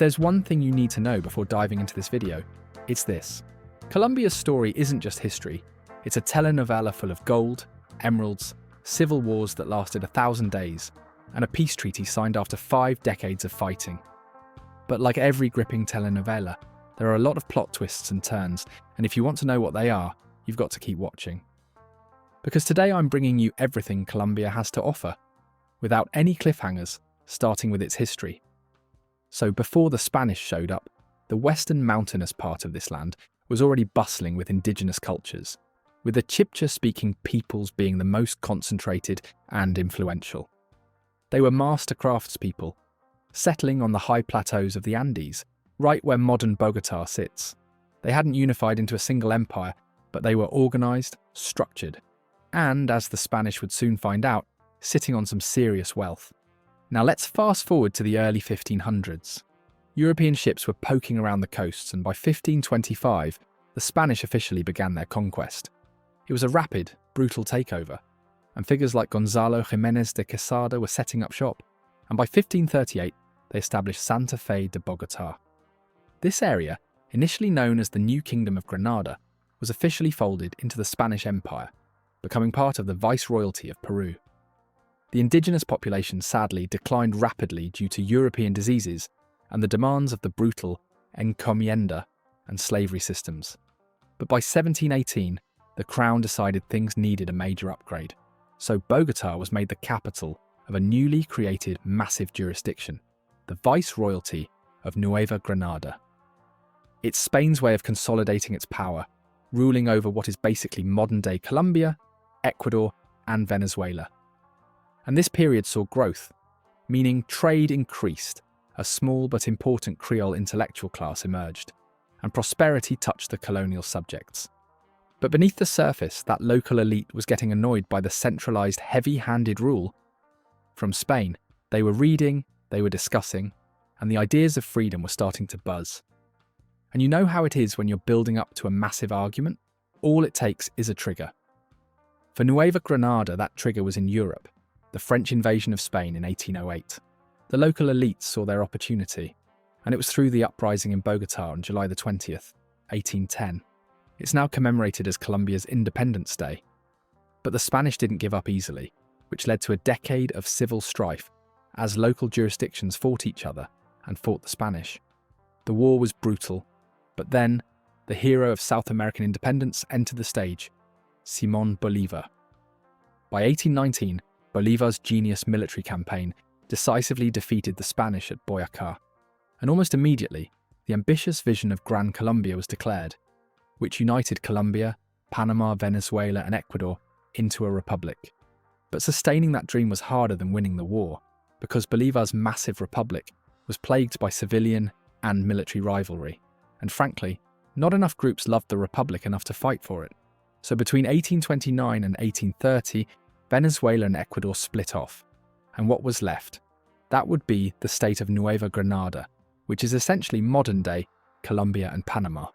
there's one thing you need to know before diving into this video, it's this. Colombia's story isn't just history, it's a telenovela full of gold, emeralds, civil wars that lasted 1,000 days, and a peace treaty signed after 5 decades of fighting. But like every gripping telenovela, there are a lot of plot twists and turns, and if you want to know what they are, you've got to keep watching. Because today I'm bringing you everything Colombia has to offer, without any cliffhangers, starting with its history. So before the Spanish showed up, the western mountainous part of this land was already bustling with indigenous cultures, with the Chibcha-speaking peoples being the most concentrated and influential. They were master craftspeople, settling on the high plateaus of the Andes, right where modern Bogotá sits. They hadn't unified into a single empire, but they were organised, structured, and, as the Spanish would soon find out, sitting on some serious wealth. Now let's fast forward to the early 1500s. European ships were poking around the coasts, and by 1525, the Spanish officially began their conquest. It was a rapid, brutal takeover, and figures like Gonzalo Jiménez de Quesada were setting up shop, and by 1538, they established Santa Fe de Bogotá. This area, initially known as the New Kingdom of Granada, was officially folded into the Spanish Empire, becoming part of the Viceroyalty of Peru. The indigenous population sadly declined rapidly due to European diseases and the demands of the brutal encomienda and slavery systems. But by 1718, the crown decided things needed a major upgrade, so Bogotá was made the capital of a newly created massive jurisdiction, the Viceroyalty of Nueva Granada. It's Spain's way of consolidating its power, ruling over what is basically modern-day Colombia, Ecuador, and Venezuela. And this period saw growth, meaning trade increased, a small but important Creole intellectual class emerged, and prosperity touched the colonial subjects. But beneath the surface, that local elite was getting annoyed by the centralised, heavy-handed rule. From Spain, they were reading, they were discussing, and the ideas of freedom were starting to buzz. And you know how it is when you're building up to a massive argument? All it takes is a trigger. For Nueva Granada, that trigger was in Europe, the French invasion of Spain in 1808. The local elites saw their opportunity, and it was through the uprising in Bogotá on July the 20th, 1810. It's now commemorated as Colombia's Independence Day. But the Spanish didn't give up easily, which led to a decade of civil strife as local jurisdictions fought each other and fought the Spanish. The war was brutal, but then the hero of South American independence entered the stage, Simón Bolívar. By 1819, Bolívar's genius military campaign decisively defeated the Spanish at Boyacá, and almost immediately, the ambitious vision of Gran Colombia was declared, which united Colombia, Panama, Venezuela, and Ecuador into a republic. But sustaining that dream was harder than winning the war, because Bolívar's massive republic was plagued by civilian and military rivalry, and frankly, not enough groups loved the republic enough to fight for it. So between 1829 and 1830, Venezuela and Ecuador split off, and what was left? That would be the state of Nueva Granada, which is essentially modern-day Colombia and Panama.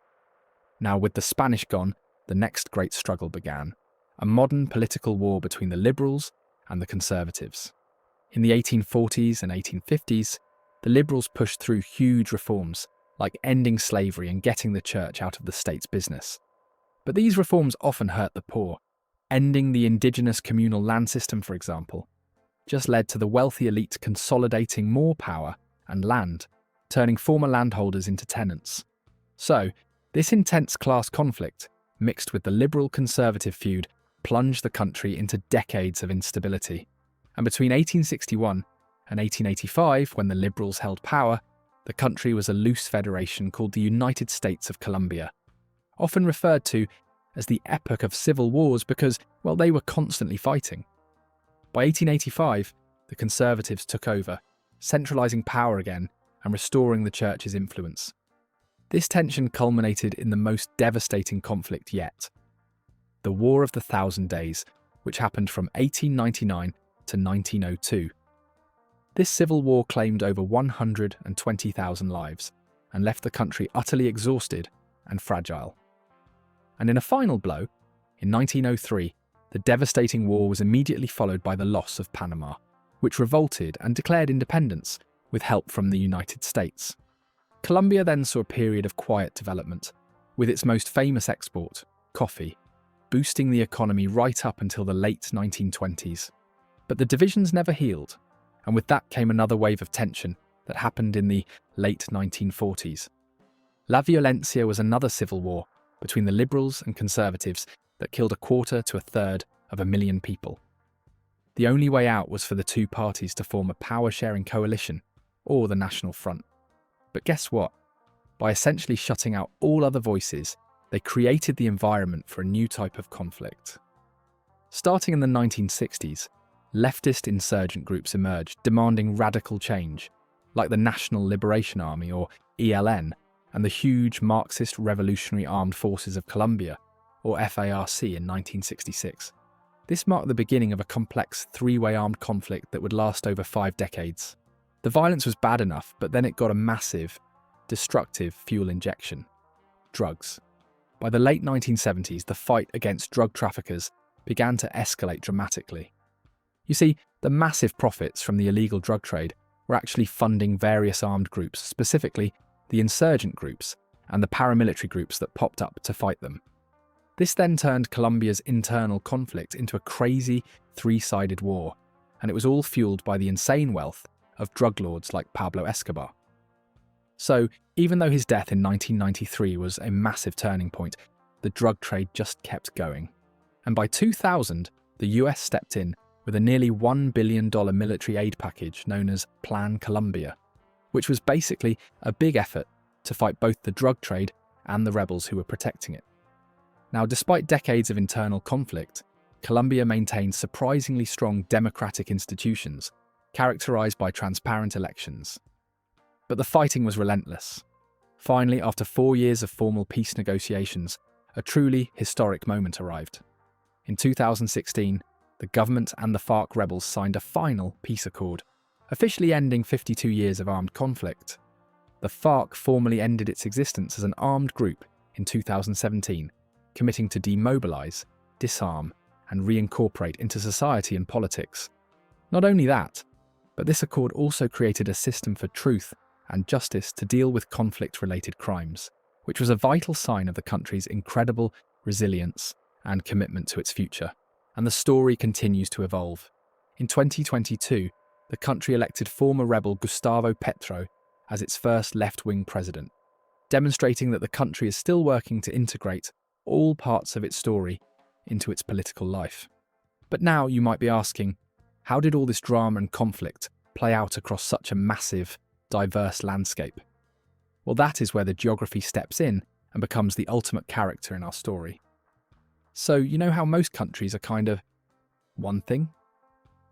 Now, with the Spanish gone, the next great struggle began, a modern political war between the liberals and the conservatives. In the 1840s and 1850s, the liberals pushed through huge reforms, like ending slavery and getting the church out of the state's business. But these reforms often hurt the poor. Ending the indigenous communal land system, for example, just led to the wealthy elite consolidating more power and land, turning former landholders into tenants. So, this intense class conflict, mixed with the liberal-conservative feud, plunged the country into decades of instability. And between 1861 and 1885, when the liberals held power, the country was a loose federation called the United States of Colombia, often referred to as the epoch of civil wars because, well, they were constantly fighting. By 1885, the conservatives took over, centralising power again and restoring the church's influence. This tension culminated in the most devastating conflict yet, the War of the 1,000 Days, which happened from 1899 to 1902. This civil war claimed over 120,000 lives and left the country utterly exhausted and fragile. And in a final blow, in 1903, the devastating war was immediately followed by the loss of Panama, which revolted and declared independence with help from the United States. Colombia then saw a period of quiet development, with its most famous export, coffee, boosting the economy right up until the late 1920s. But the divisions never healed, and with that came another wave of tension that happened in the late 1940s. La Violencia was another civil war between the liberals and conservatives that killed a quarter to a third of 1 million people. The only way out was for the two parties to form a power-sharing coalition, or the National Front. But guess what? By essentially shutting out all other voices, they created the environment for a new type of conflict. Starting in the 1960s, leftist insurgent groups emerged demanding radical change, like the National Liberation Army, or ELN, and the huge Marxist Revolutionary Armed Forces of Colombia, or FARC, in 1966. This marked the beginning of a complex three-way armed conflict that would last over 5 decades. The violence was bad enough, but then it got a massive, destructive fuel injection: drugs. By the late 1970s, the fight against drug traffickers began to escalate dramatically. You see, the massive profits from the illegal drug trade were actually funding various armed groups, specifically the insurgent groups and the paramilitary groups that popped up to fight them. This then turned Colombia's internal conflict into a crazy, three-sided war, and it was all fueled by the insane wealth of drug lords like Pablo Escobar. So, even though his death in 1993 was a massive turning point, the drug trade just kept going. And by 2000, the US stepped in with a nearly $1 billion military aid package known as Plan Colombia, which was basically a big effort to fight both the drug trade and the rebels who were protecting it. Now, despite decades of internal conflict, Colombia maintained surprisingly strong democratic institutions, characterized by transparent elections. But the fighting was relentless. Finally, after 4 years of formal peace negotiations, a truly historic moment arrived. In 2016, the government and the FARC rebels signed a final peace accord, officially ending 52 years of armed conflict. The FARC formally ended its existence as an armed group in 2017, committing to demobilize, disarm, and reincorporate into society and politics. Not only that, but this accord also created a system for truth and justice to deal with conflict-related crimes, which was a vital sign of the country's incredible resilience and commitment to its future. And the story continues to evolve. In 2022, the country elected former rebel Gustavo Petro as its first left-wing president, demonstrating that the country is still working to integrate all parts of its story into its political life. But now you might be asking, how did all this drama and conflict play out across such a massive, diverse landscape? Well, that is where the geography steps in and becomes the ultimate character in our story. So, you know how most countries are kind of one thing?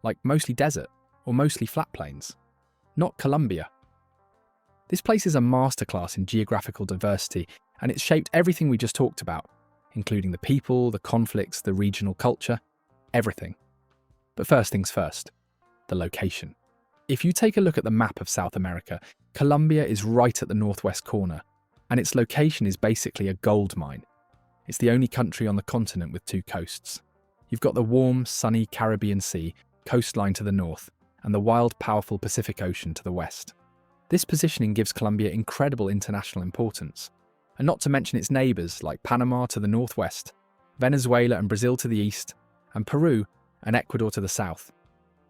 Like mostly desert or mostly flat plains? Not Colombia. This place is a masterclass in geographical diversity, and it's shaped everything we just talked about, including the people, the conflicts, the regional culture, everything. But first things first, the location. If you take a look at the map of South America, Colombia is right at the northwest corner, and its location is basically a gold mine. It's the only country on the continent with 2 coasts. You've got the warm, sunny Caribbean Sea coastline to the north, and the wild, powerful Pacific Ocean to the west. This positioning gives Colombia incredible international importance, and not to mention its neighbours like Panama to the northwest, Venezuela and Brazil to the east, and Peru and Ecuador to the south.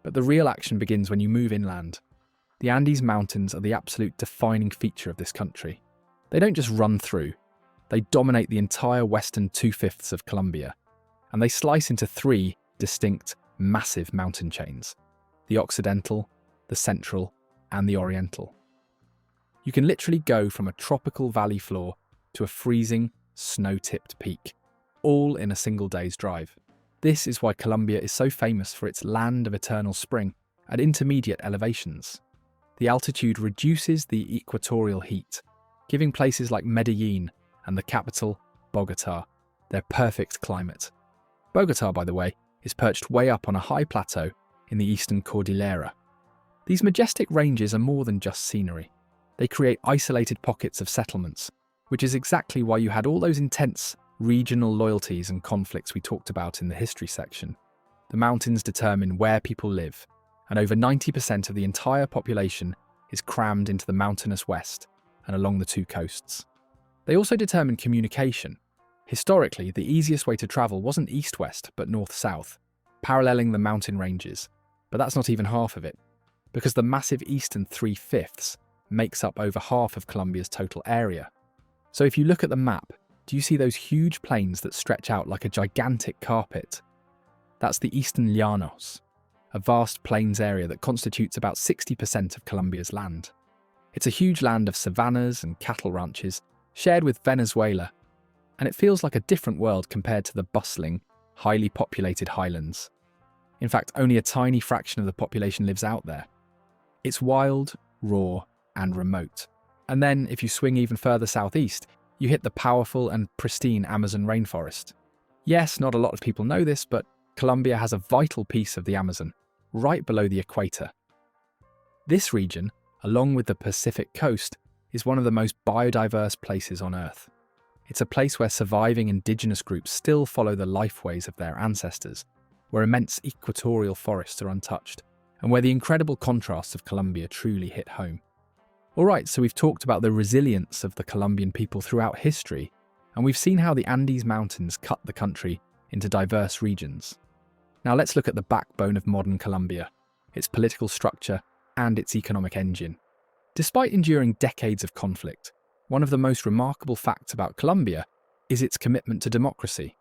But the real action begins when you move inland. The Andes Mountains are the absolute defining feature of this country. They don't just run through, they dominate the entire western 2/5 of Colombia, and they slice into 3 distinct, massive mountain chains: the Occidental, the Central, and the Oriental. You can literally go from a tropical valley floor to a freezing, snow-tipped peak, all in a single day's drive. This is why Colombia is so famous for its land of eternal spring at intermediate elevations. The altitude reduces the equatorial heat, giving places like Medellin and the capital, Bogotá, their perfect climate. Bogotá, by the way, is perched way up on a high plateau in the eastern Cordillera. These majestic ranges are more than just scenery. They create isolated pockets of settlements, which is exactly why you had all those intense regional loyalties and conflicts we talked about in the history section. The mountains determine where people live, and over 90% of the entire population is crammed into the mountainous west, and along the two coasts. They also determine communication. Historically, the easiest way to travel wasn't east-west, but north-south, paralleling the mountain ranges. But that's not even half of it, because the massive eastern 3/5 makes up over half of Colombia's total area. So if you look at the map, do you see those huge plains that stretch out like a gigantic carpet? That's the Eastern Llanos, a vast plains area that constitutes about 60% of Colombia's land. It's a huge land of savannas and cattle ranches, shared with Venezuela, and it feels like a different world compared to the bustling, highly populated highlands. In fact, only a tiny fraction of the population lives out there. It's wild, raw, and remote. And then, if you swing even further southeast, you hit the powerful and pristine Amazon rainforest. Yes, not a lot of people know this, but Colombia has a vital piece of the Amazon, right below the equator. This region, along with the Pacific coast, is one of the most biodiverse places on Earth. It's a place where surviving indigenous groups still follow the lifeways of their ancestors, where immense equatorial forests are untouched, and where the incredible contrasts of Colombia truly hit home. Alright, so we've talked about the resilience of the Colombian people throughout history, and we've seen how the Andes Mountains cut the country into diverse regions. Now let's look at the backbone of modern Colombia, its political structure and its economic engine. Despite enduring decades of conflict, one of the most remarkable facts about Colombia is its commitment to democracy.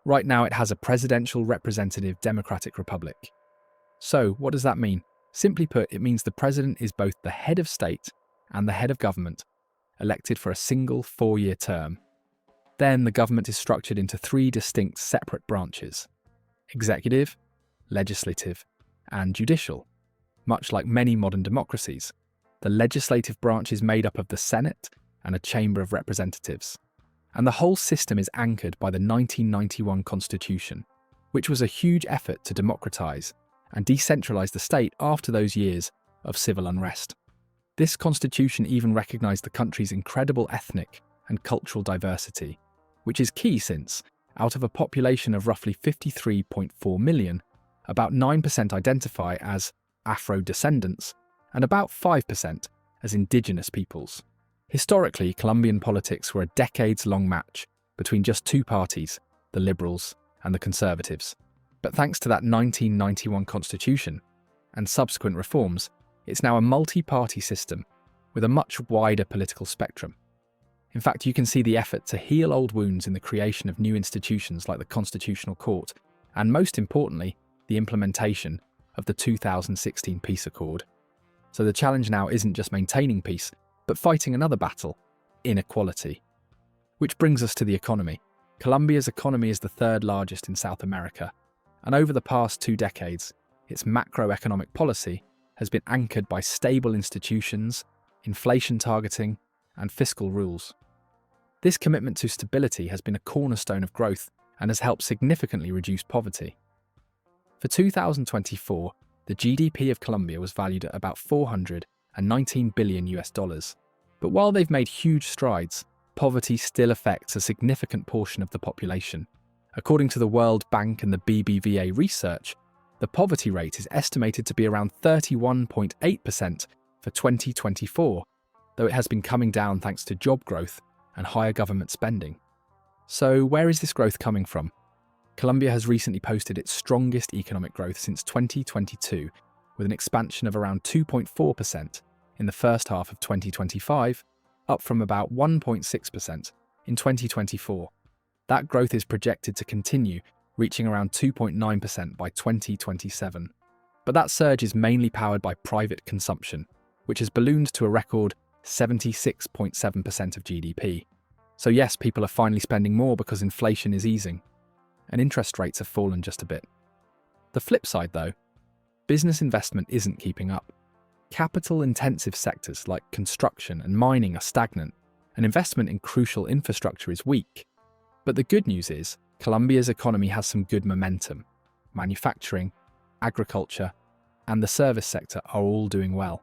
Right now it has a presidential representative democratic republic. So what does that mean? Simply put, it means the president is both the head of state and the head of government, elected for a single 4-year term. Then the government is structured into 3 distinct separate branches: executive, legislative, and judicial. Much like many modern democracies, the legislative branch is made up of the Senate and a Chamber of Representatives. And the whole system is anchored by the 1991 Constitution, which was a huge effort to democratize and decentralize the state after those years of civil unrest. This constitution even recognized the country's incredible ethnic and cultural diversity, which is key since, out of a population of roughly 53.4 million, about 9% identify as Afro-descendants and about 5% as indigenous peoples. Historically, Colombian politics were a decades-long match between just 2 parties, the Liberals and the Conservatives. But thanks to that 1991 constitution and subsequent reforms, it's now a multi-party system with a much wider political spectrum. In fact, you can see the effort to heal old wounds in the creation of new institutions like the Constitutional Court, and most importantly, the implementation of the 2016 peace accord. So the challenge now isn't just maintaining peace, but fighting another battle: inequality. Which brings us to the economy. Colombia's economy is the 3rd largest in South America, and over the past 2 decades, its macroeconomic policy has been anchored by stable institutions, inflation targeting, and fiscal rules. This commitment to stability has been a cornerstone of growth and has helped significantly reduce poverty. For 2024, the GDP of Colombia was valued at about $419 billion US. But while they've made huge strides, poverty still affects a significant portion of the population. According to the World Bank and the BBVA research, the poverty rate is estimated to be around 31.8% for 2024, though it has been coming down thanks to job growth and higher government spending. So where is this growth coming from? Colombia has recently posted its strongest economic growth since 2022, with an expansion of around 2.4% in the first half of 2025, up from about 1.6% in 2024. That growth is projected to continue, reaching around 2.9% by 2027. But that surge is mainly powered by private consumption, which has ballooned to a record 76.7% of GDP. So yes, people are finally spending more because inflation is easing, and interest rates have fallen just a bit. The flip side though, business investment isn't keeping up. Capital-intensive sectors like construction and mining are stagnant, and investment in crucial infrastructure is weak. But the good news is, Colombia's economy has some good momentum. Manufacturing, agriculture, and the service sector are all doing well.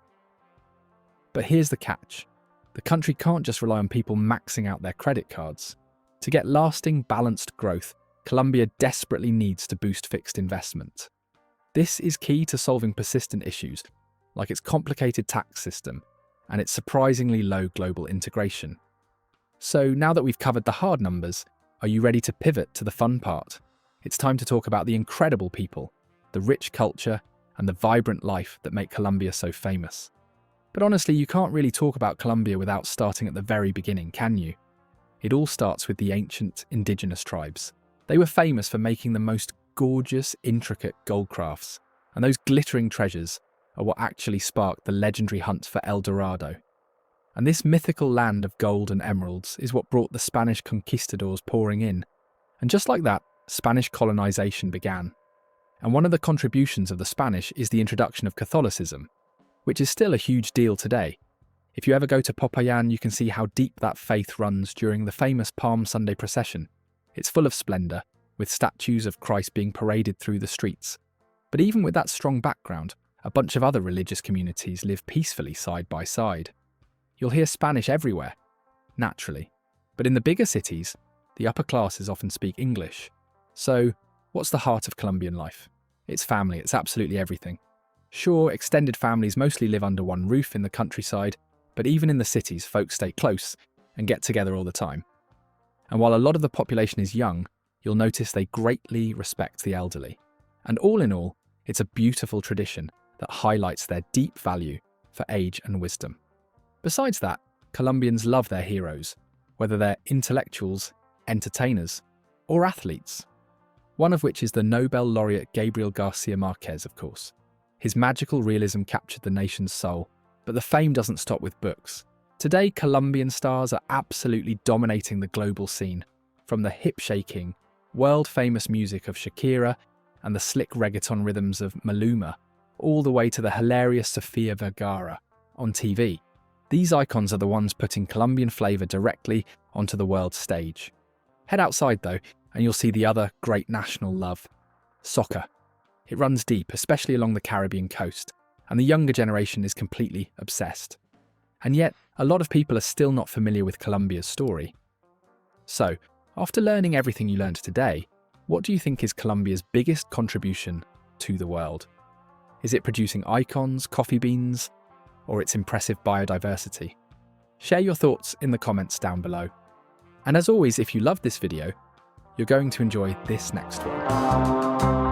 But here's the catch. The country can't just rely on people maxing out their credit cards. To get lasting, balanced growth, Colombia desperately needs to boost fixed investment. This is key to solving persistent issues, like its complicated tax system, and its surprisingly low global integration. So now that we've covered the hard numbers, are you ready to pivot to the fun part? It's time to talk about the incredible people, the rich culture, and the vibrant life that make Colombia so famous. But honestly, you can't really talk about Colombia without starting at the very beginning, can you? It all starts with the ancient indigenous tribes. They were famous for making the most gorgeous, intricate gold crafts, and those glittering treasures are what actually sparked the legendary hunt for El Dorado. And this mythical land of gold and emeralds is what brought the Spanish conquistadors pouring in. And just like that, Spanish colonization began. And one of the contributions of the Spanish is the introduction of Catholicism, which is still a huge deal today. If you ever go to Popayan, you can see how deep that faith runs during the famous Palm Sunday procession. It's full of splendour, with statues of Christ being paraded through the streets. But even with that strong background, a bunch of other religious communities live peacefully side by side. You'll hear Spanish everywhere, naturally. But in the bigger cities, the upper classes often speak English. So, what's the heart of Colombian life? It's family, it's absolutely everything. Sure, extended families mostly live under one roof in the countryside, but even in the cities, folks stay close and get together all the time. And while a lot of the population is young, you'll notice they greatly respect the elderly. And all in all, it's a beautiful tradition that highlights their deep value for age and wisdom. Besides that, Colombians love their heroes, whether they're intellectuals, entertainers, or athletes. One of which is the Nobel laureate Gabriel Garcia Marquez, of course. His magical realism captured the nation's soul, but the fame doesn't stop with books. Today, Colombian stars are absolutely dominating the global scene, from the hip-shaking, world-famous music of Shakira and the slick reggaeton rhythms of Maluma, all the way to the hilarious Sofia Vergara on TV. These icons are the ones putting Colombian flavour directly onto the world stage. Head outside though, and you'll see the other great national love, soccer. It runs deep, especially along the Caribbean coast, and the younger generation is completely obsessed. And yet, a lot of people are still not familiar with Colombia's story. So, after learning everything you learned today, what do you think is Colombia's biggest contribution to the world? Is it producing icons, coffee beans, or its impressive biodiversity? Share your thoughts in the comments down below. And as always, if you loved this video, you're going to enjoy this next one.